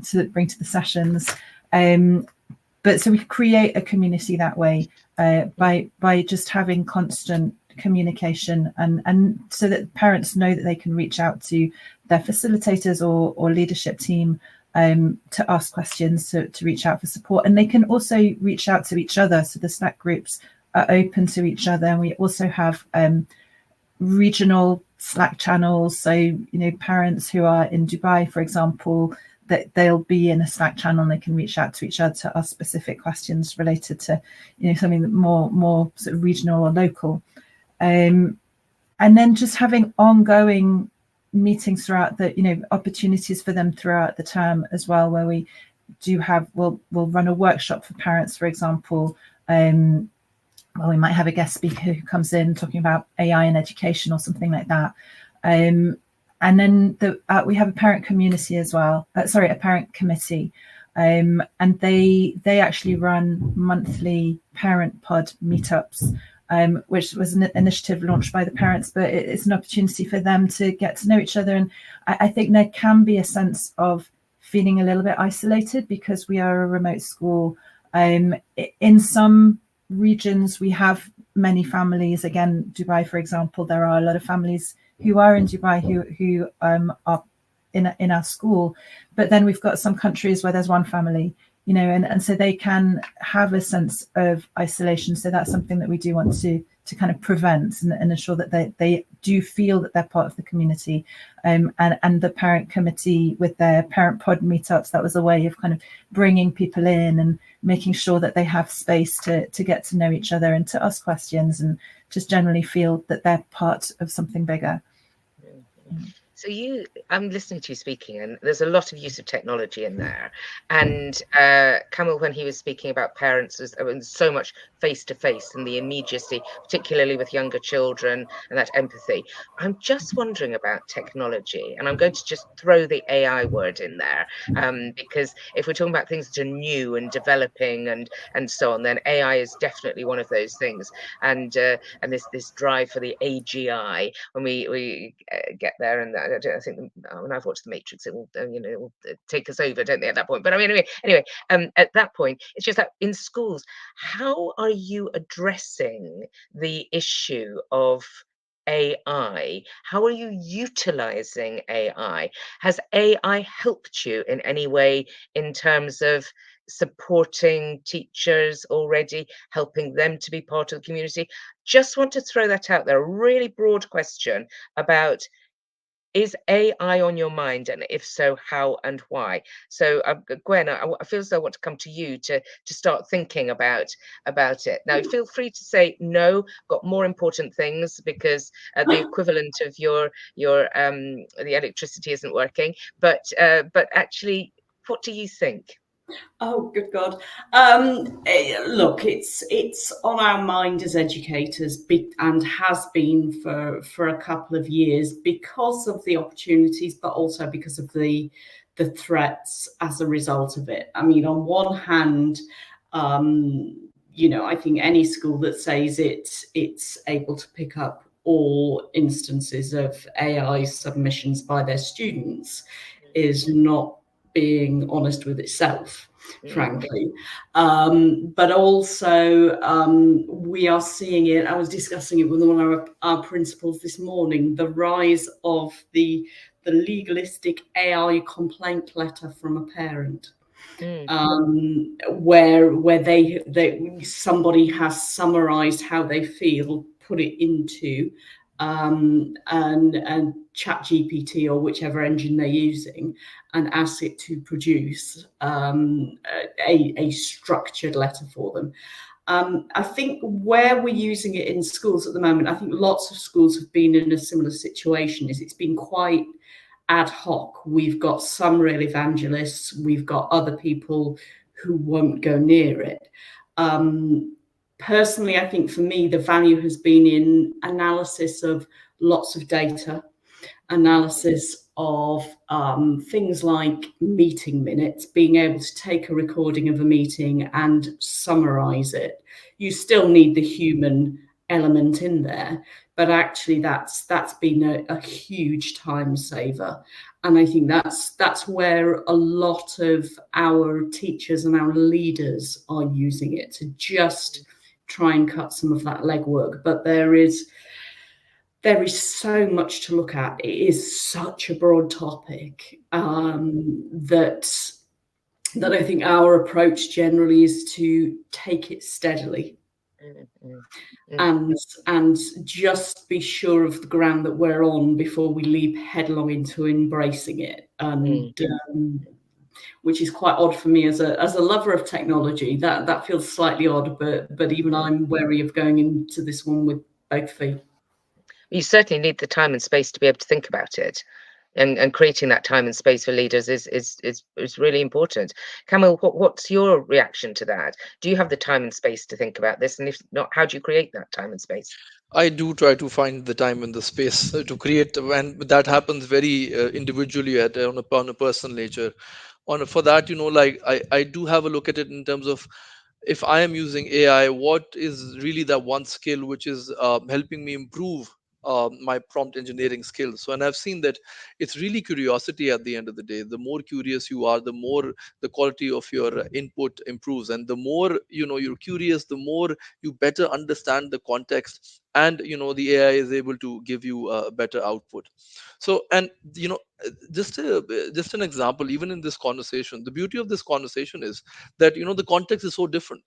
to bring to the sessions. But so we create a community that way by just having constant communication, and so that parents know that they can reach out to their facilitators or leadership team to ask questions, to reach out for support. And they can also reach out to each other. So the Slack groups are open to each other. And we also have regional Slack channels. So, parents who are in Dubai, for example, that they'll be in a Slack channel and they can reach out to each other to ask specific questions related to, something that more sort of regional or local. And then just having ongoing meetings throughout the, opportunities for them throughout the term as well, where we do have, we'll run a workshop for parents, for example. Well, we might have a guest speaker who comes in talking about AI in education or something like that. And then we have a parent community as well. A parent committee. And they actually run monthly parent pod meetups, which was an initiative launched by the parents, but it's an opportunity for them to get to know each other. And I think there can be a sense of feeling a little bit isolated because we are a remote school. In some regions, we have many families. Again, Dubai, for example, there are a lot of families who are in Dubai who are in our school, but then we've got some countries where there's one family, and so they can have a sense of isolation. So that's something that we do want to kind of prevent and ensure that they do feel that they're part of the community. And the parent committee with their parent pod meetups, that was a way of kind of bringing people in and making sure that they have space to get to know each other and to ask questions and just generally feel that they're part of something bigger. So I'm listening to you speaking, and there's a lot of use of technology in there. And Kamil, when he was speaking about parents, there's so much face-to-face and the immediacy, particularly with younger children, and that empathy. I'm just wondering about technology, and I'm going to just throw the AI word in there, because if we're talking about things that are new and developing and so on, then AI is definitely one of those things. And this drive for the AGI, when we get there, and I think when I've watched The Matrix, it will take us over, don't they, at that point? But I mean, anyway, at that point, it's just that in schools, how are you addressing the issue of AI? How are you utilizing AI? Has AI helped you in any way in terms of supporting teachers already, helping them to be part of the community? Just want to throw that out there, a really broad question about, is AI on your mind, and if so, how and why? So, Gwen, I feel as though I want to come to you to start thinking about it. Now, feel free to say no. Got more important things, because the equivalent of your the electricity isn't working. But actually, what do you think? Oh, good God. Look, it's on our mind as educators, and has been for a couple of years, because of the opportunities, but also because of the threats as a result of it. I mean, on one hand, I think any school that says it's able to pick up all instances of AI submissions by their students is not being honest with itself, frankly. But also we are seeing it. I was discussing it with one of our principals this morning, the rise of the legalistic AI complaint letter from a parent. Where somebody has summarized how they feel, put it into and ChatGPT or whichever engine they're using, and ask it to produce a structured letter for them. I think where we're using it in schools at the moment, I think lots of schools have been in a similar situation, is it's been quite ad hoc. We've got some real evangelists, we've got other people who won't go near it. Personally, I think for me, the value has been in analysis of lots of data, analysis of things like meeting minutes, being able to take a recording of a meeting and summarize it. You still need the human element in there, but actually that's been a huge time saver. And I think that's where a lot of our teachers and our leaders are using it, to just try and cut some of that legwork. But there is there is so much to look at. It is such a broad topic that I think our approach generally is to take it steadily and just be sure of the ground that we're on before we leap headlong into embracing it. And which is quite odd for me as a lover of technology. That feels slightly odd, but even I'm wary of going into this one with both feet. You certainly need the time and space to be able to think about it. And creating that time and space for leaders is really important. Kamil, what's your reaction to that? Do you have the time and space to think about this? And if not, how do you create that time and space? I do try to find the time and the space to create, and that happens very individually on a personal nature. For that, like I do have a look at it in terms of, if I am using AI, what is really that one skill which is helping me improve my prompt engineering skills. So, and I've seen that it's really curiosity at the end of the day. The more curious you are, the more the quality of your input improves, and the more you're curious, the more you better understand the context, and the AI is able to give you a better output. So, and just an example, even in this conversation, the beauty of this conversation is that the context is so different.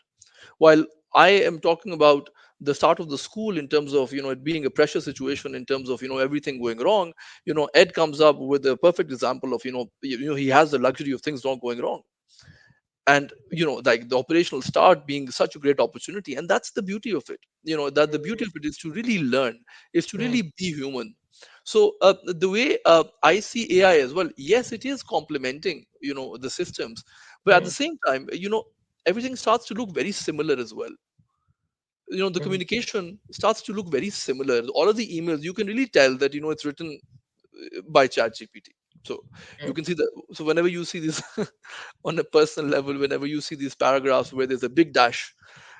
While I am talking about the start of the school in terms of it being a pressure situation, in terms of everything going wrong, Ed comes up with a perfect example of he has the luxury of things not going wrong, and like the operational start being such a great opportunity. And that's the beauty of it, that the beauty of it is to really learn, is to really be human. So the way I see AI as well, yes, it is complementing the systems, but at the same time, everything starts to look very similar as well. The communication starts to look very similar. All of the emails, you can really tell that it's written by ChatGPT. So you can see that. So whenever you see this on a personal level, whenever you see these paragraphs where there's a big dash,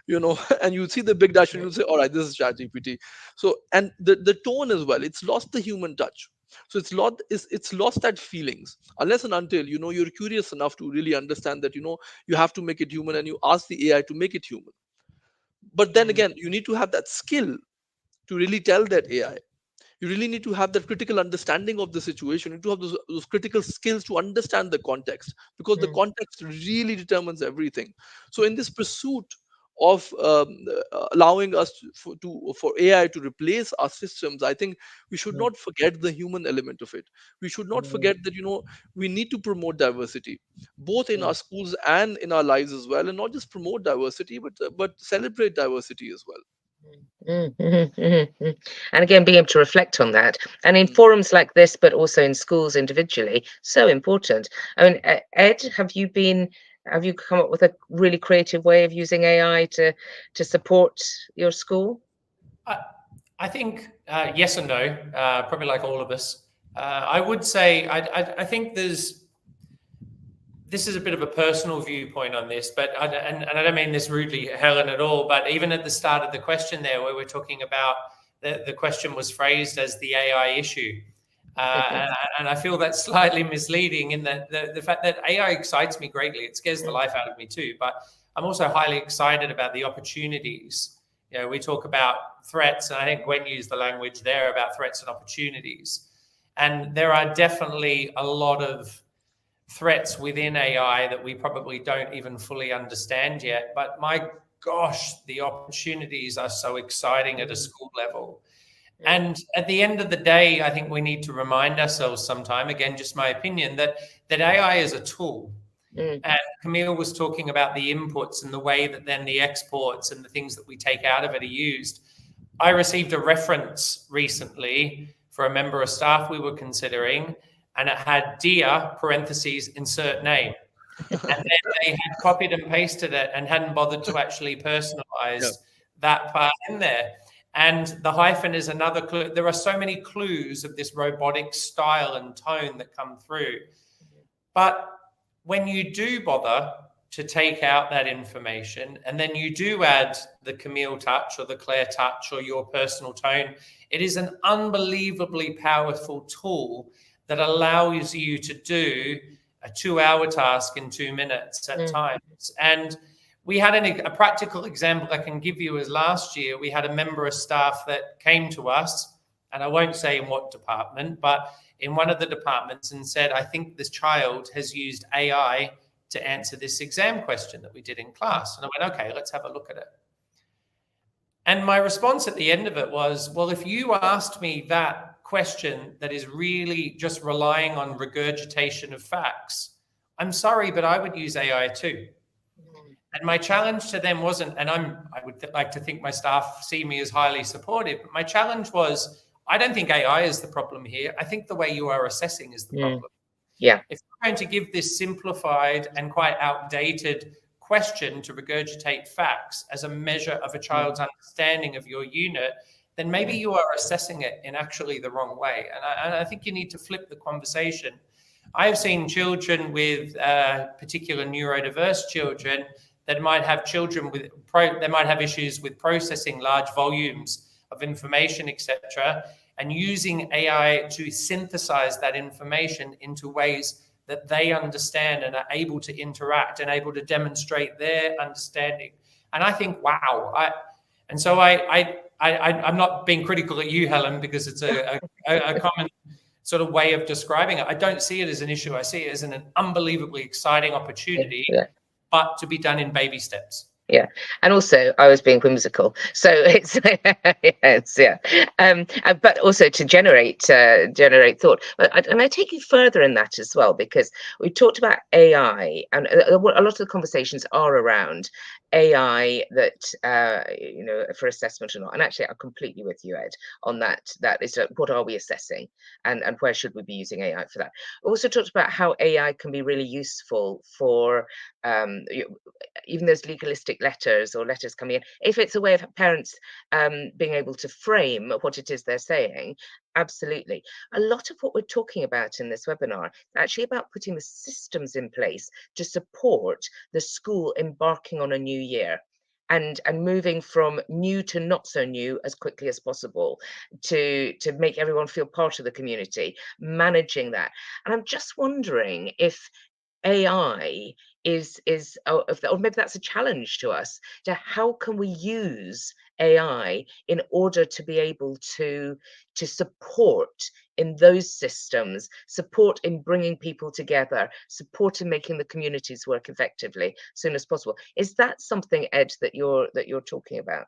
and you see the big dash, and you say, all right, this is ChatGPT. So, and the tone as well, it's lost the human touch. So it's lost that feelings, unless and until you're curious enough to really understand that you have to make it human, and you ask the AI to make it human. But then again, you need to have that skill to really tell that AI. You really need to have that critical understanding of the situation. You need to have those critical skills to understand the context, because the context really determines everything. So in this pursuit of allowing us for AI to replace our systems, I think we should not forget the human element of it. We should not forget that we need to promote diversity, both in our schools and in our lives as well, and not just promote diversity, but celebrate diversity as well. And again, being able to reflect on that, and in forums like this, but also in schools individually, so important. I mean, Ed, have you come up with a really creative way of using AI to support your school? I think yes and no, probably like all of us. I would say I think this is a bit of a personal viewpoint on this, but and I don't mean this rudely, Helen, at all, but even at the start of the question there, where we're talking about the question was phrased as the AI issue. And I feel that's slightly misleading in that the fact that AI excites me greatly. It scares the life out of me too, but I'm also highly excited about the opportunities. We talk about threats, and I think Gwen used the language there about threats and opportunities. And there are definitely a lot of threats within AI that we probably don't even fully understand yet. But my gosh, the opportunities are so exciting at a school level. And at the end of the day, I think we need to remind ourselves sometime, again, just my opinion, that AI is a tool. And Kamil was talking about the inputs and the way that then the exports and the things that we take out of it are used. I received a reference recently for a member of staff we were considering, and it had dear, parentheses, insert name. And then they had copied and pasted it and hadn't bothered to actually personalize that part in there. And the hyphen is another clue. There are so many clues of this robotic style and tone that come through. But when you do bother to take out that information, and then you do add the Kamil touch or the Claire touch or your personal tone, it is an unbelievably powerful tool that allows you to do a 2-hour task in 2 minutes at times. And we had a practical example I can give you is last year, we had a member of staff that came to us and I won't say in what department, but in one of the departments, and said, I think this child has used AI to answer this exam question that we did in class. And I went, okay, let's have a look at it. And my response at the end of it was, well, if you asked me that question that is really just relying on regurgitation of facts, I'm sorry, but I would use AI too. And my challenge to them wasn't, and I would like to think my staff see me as highly supportive, but my challenge was, I don't think AI is the problem here. I think the way you are assessing is the problem. Yeah. If you're going to give this simplified and quite outdated question to regurgitate facts as a measure of a child's understanding of your unit, then maybe you are assessing it in actually the wrong way. And I think you need to flip the conversation. I have seen children with particular neurodiverse children that might have they might have issues with processing large volumes of information, etc., and using AI to synthesize that information into ways that they understand and are able to interact and able to demonstrate their understanding. And I think, wow. I'm not being critical at you, Helen, because it's a common sort of way of describing it. I don't see it as an issue. I see it as an unbelievably exciting opportunity, but to be done in baby steps. Yeah, and also I was being whimsical, so it's but also to generate thought. And I take you further in that as well, because we talked about AI, and a lot of the conversations are around AI that for assessment or not. And actually, I'm completely with you, Ed, on that. That is, what are we assessing, and where should we be using AI for that? We also talked about how AI can be really useful for even those legalistic letters or letters coming in, if it's a way of parents being able to frame what it is they're saying. Absolutely. A lot of what we're talking about in this webinar is actually about putting the systems in place to support the school embarking on a new year and moving from new to not so new as quickly as possible, to make everyone feel part of the community, managing that. And I'm just wondering if AI is or maybe that's a challenge to us, to how can we use AI in order to be able to support in those systems, support in bringing people together, support in making the communities work effectively as soon as possible. Is that something, Ed, that you're talking about?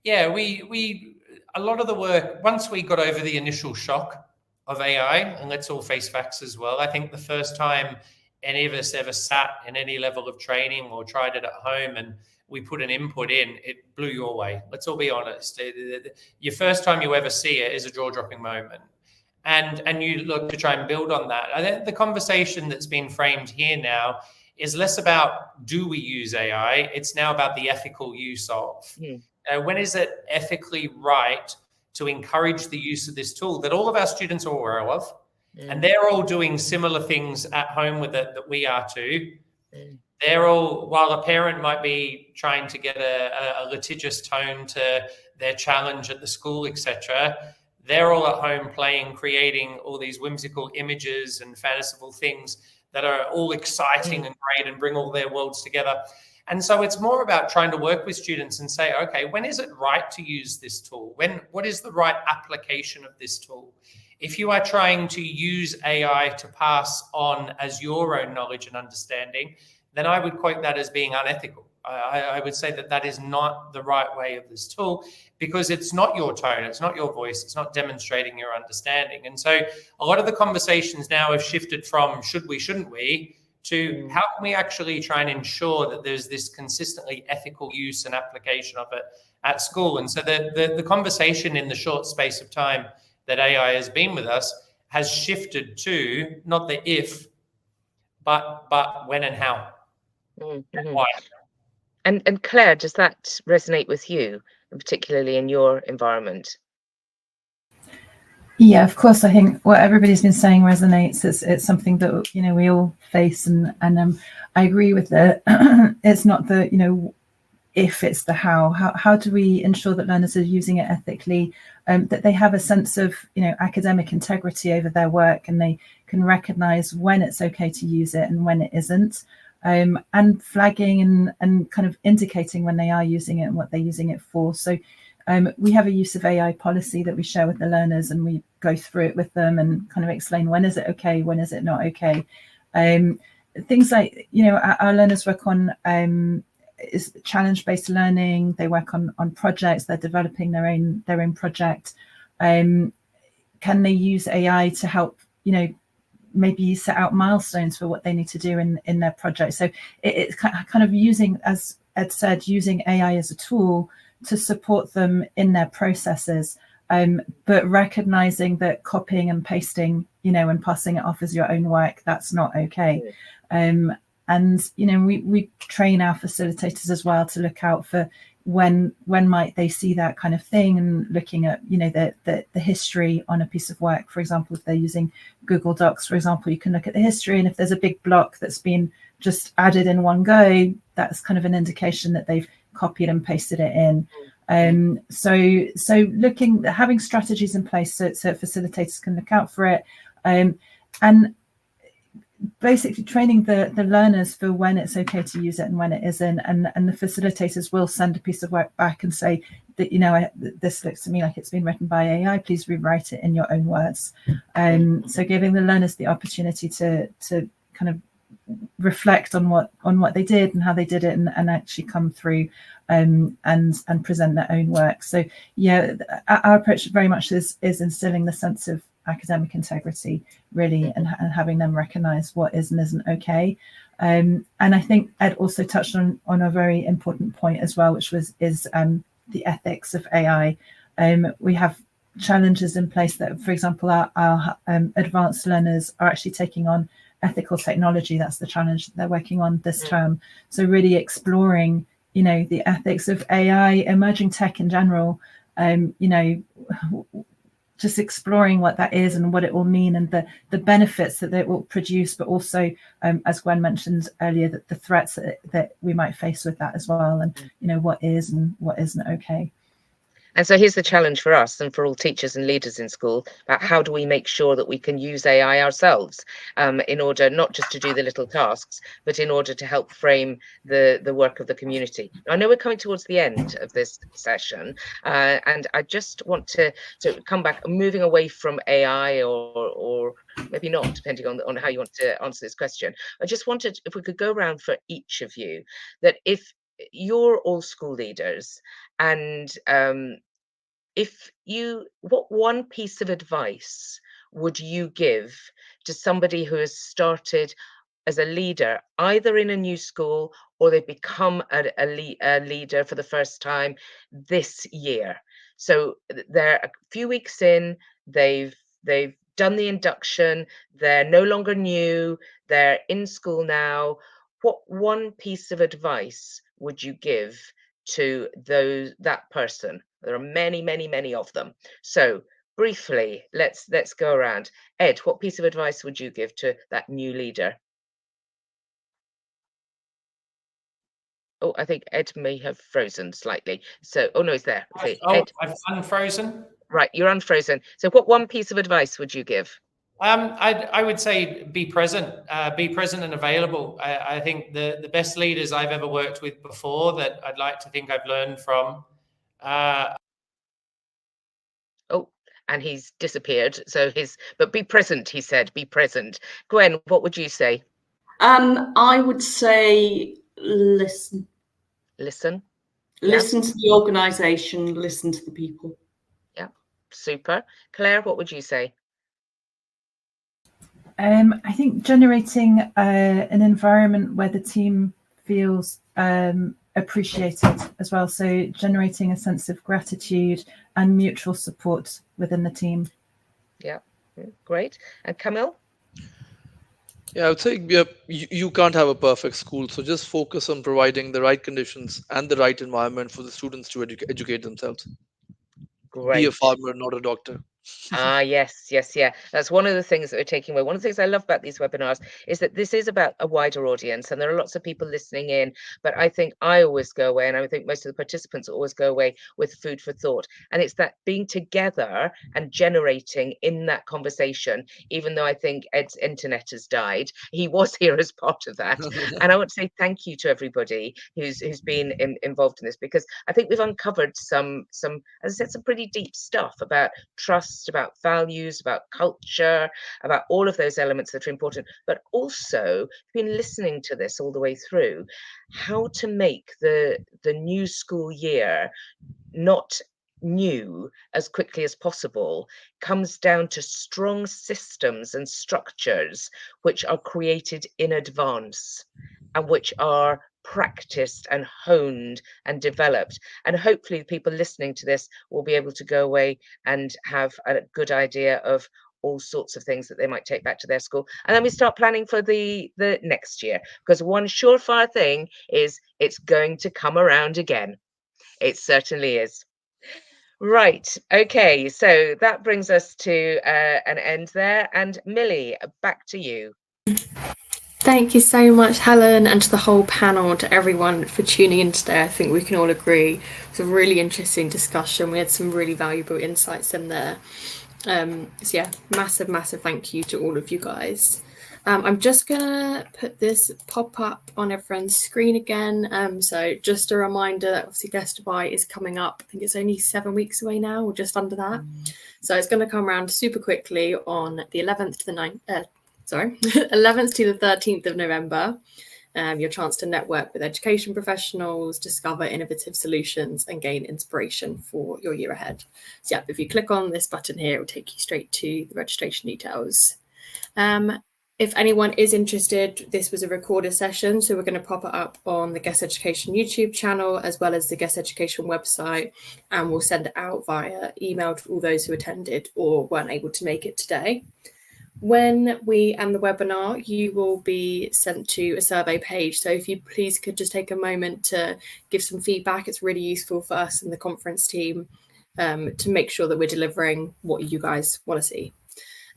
Yeah, we a lot of the work, once we got over the initial shock of AI, and let's all face facts as well, I think the first time any of us ever sat in any level of training or tried it at home and we put an input in, it blew you away. Let's all be honest. Your first time you ever see it is a jaw-dropping moment. And you look to try and build on that. I think the conversation that's been framed here now is less about do we use AI, it's now about the ethical use of. When is it ethically right to encourage the use of this tool that all of our students are aware of? And they're all doing similar things at home with it that we are too. They're all, while a parent might be trying to get a litigious tone to their challenge at the school, etc., they're all at home playing, creating all these whimsical images and fanciful things that are all exciting and great and bring all their worlds together. And so it's more about trying to work with students and say, okay, when is it right to use this tool? What is the right application of this tool? If you are trying to use AI to pass on as your own knowledge and understanding, then I would quote that as being unethical. I would say that is not the right way of this tool, because it's not your tone, it's not your voice, it's not demonstrating your understanding. And so a lot of the conversations now have shifted from should we, shouldn't we, to how can we actually try and ensure that there's this consistently ethical use and application of it at school. And so the conversation in the short space of time that AI has been with us has shifted to not the if, but when and how, and why. And Claire, does that resonate with you, and particularly in your environment? Yeah, of course. I think what everybody's been saying resonates. It's something that we all face, and I agree with it. It's not the if, it's the how. How do we ensure that learners are using it ethically, that they have a sense of academic integrity over their work, and they can recognise when it's okay to use it and when it isn't, and flagging and kind of indicating when they are using it and what they're using it for. So We have a use of AI policy that we share with the learners, and we go through it with them and kind of explain when is it okay, when is it not okay. Things like, our learners work on is challenge-based learning. They work on projects. They're developing their own project. Can they use AI to help, maybe set out milestones for what they need to do in their project? So it's kind of using, as Ed said, using AI as a tool to support them in their processes, but recognizing that copying and pasting, and passing it off as your own work, that's not okay. And we train our facilitators as well to look out for when might they see that kind of thing, and looking at the history on a piece of work. For example, if they're using Google Docs, for example, you can look at the history, and if there's a big block that's been just added in one go, that's kind of an indication that they've copied and pasted it in. So having strategies in place so facilitators can look out for it, and basically training the learners for when it's okay to use it and when it isn't, and the facilitators will send a piece of work back and say that this looks to me like it's been written by AI, please rewrite it in your own words. So giving the learners the opportunity to kind of reflect on what they did and how they did it, and actually come through and present their own work. So our approach very much is instilling the sense of academic integrity, really, and having them recognize what is and isn't okay. And I think Ed also touched on a very important point as well, which is the ethics of AI. We have challenges in place that, for example, our advanced learners are actually taking on ethical technology. That's the challenge that they're working on this term. So really exploring, the ethics of AI, emerging tech in general, just exploring what that is and what it will mean, and the benefits that it will produce, but also, as Gwen mentioned earlier, that the threats that we might face with that as well, and what is and what isn't okay. And so here's the challenge for us and for all teachers and leaders in school about how do we make sure that we can use AI ourselves in order not just to do the little tasks, but in order to help frame the work of the community. I know we're coming towards the end of this session, and I just want to come back, moving away from AI or maybe not, depending on how you want to answer this question. I just wanted, if we could go around for each of you, that if you're all school leaders, and what one piece of advice would you give to somebody who has started as a leader, either in a new school or they've become a leader for the first time this year? So they're a few weeks in, they've done the induction, they're no longer new, they're in school now. What one piece of advice would you give to that person? There are many, many, many of them. So briefly, let's go around. Ed, what piece of advice would you give to that new leader? Oh, I think Ed may have frozen slightly. So, oh no, he's there. Ed. I've unfrozen. Right, you're unfrozen. So what one piece of advice would you give? I would say be present and available. I think the best leaders I've ever worked with before, that I'd like to think I've learned from. Oh, and he's disappeared. So but be present, he said, be present. Gwen, what would you say? I would say listen. Listen. Listen to the organisation, listen to the people. Yeah, super. Claire, what would you say? I think generating an environment where the team feels appreciated as well. So generating a sense of gratitude and mutual support within the team. Yeah, great. And Kamil? Yeah, I would say you can't have a perfect school. So just focus on providing the right conditions and the right environment for the students to educate themselves. Great. Be a farmer, not a doctor. Yes, yeah. That's one of the things that we're taking away. One of the things I love about these webinars is that this is about a wider audience, and there are lots of people listening in. But I think I always go away, and I think most of the participants always go away with food for thought. And it's that being together and generating in that conversation, even though I think Ed's internet has died, he was here as part of that. And I want to say thank you to everybody who's been involved in this, because I think we've uncovered some, as I said, some pretty deep stuff about trust, about values, about culture, about all of those elements that are important, but also been listening to this all the way through, how to make the new school year not new as quickly as possible comes down to strong systems and structures which are created in advance and which are practiced and honed and developed. And hopefully people listening to this will be able to go away and have a good idea of all sorts of things that they might take back to their school. And then we start planning for the next year, because one surefire thing is it's going to come around again. It certainly is. Right. Okay. So that brings us to an end there. And Millie, back to you. Thank you so much, Helen, and to the whole panel, to everyone for tuning in today. I think we can all agree it's a really interesting discussion. We had some really valuable insights in there. So yeah, massive thank you to all of you guys. I'm just gonna put this pop up on everyone's screen again. So just a reminder that obviously GESS Dubai is coming up. I think it's only 7 weeks away now, or just under that. So it's going to come around super quickly on the 11th to the 11th to the 13th of November. Your chance to network with education professionals, discover innovative solutions, and gain inspiration for your year ahead. So yeah, if you click on this button here, it will take you straight to the registration details. If anyone is interested, this was a recorded session, so we're going to pop it up on the GESS Education YouTube channel, as well as the GESS Education website, and we'll send it out via email to all those who attended or weren't able to make it today. When we end the webinar, you will be sent to a survey page. So if you please could just take a moment to give some feedback, it's really useful for us and the conference team to make sure that we're delivering what you guys want to see.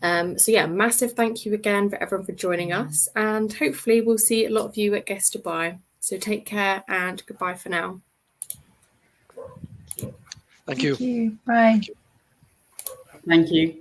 So yeah, massive thank you again for everyone for joining us, and hopefully we'll see a lot of you at GESS Dubai. So take care and goodbye for now. Thank you. Thank you. Bye. Thank you.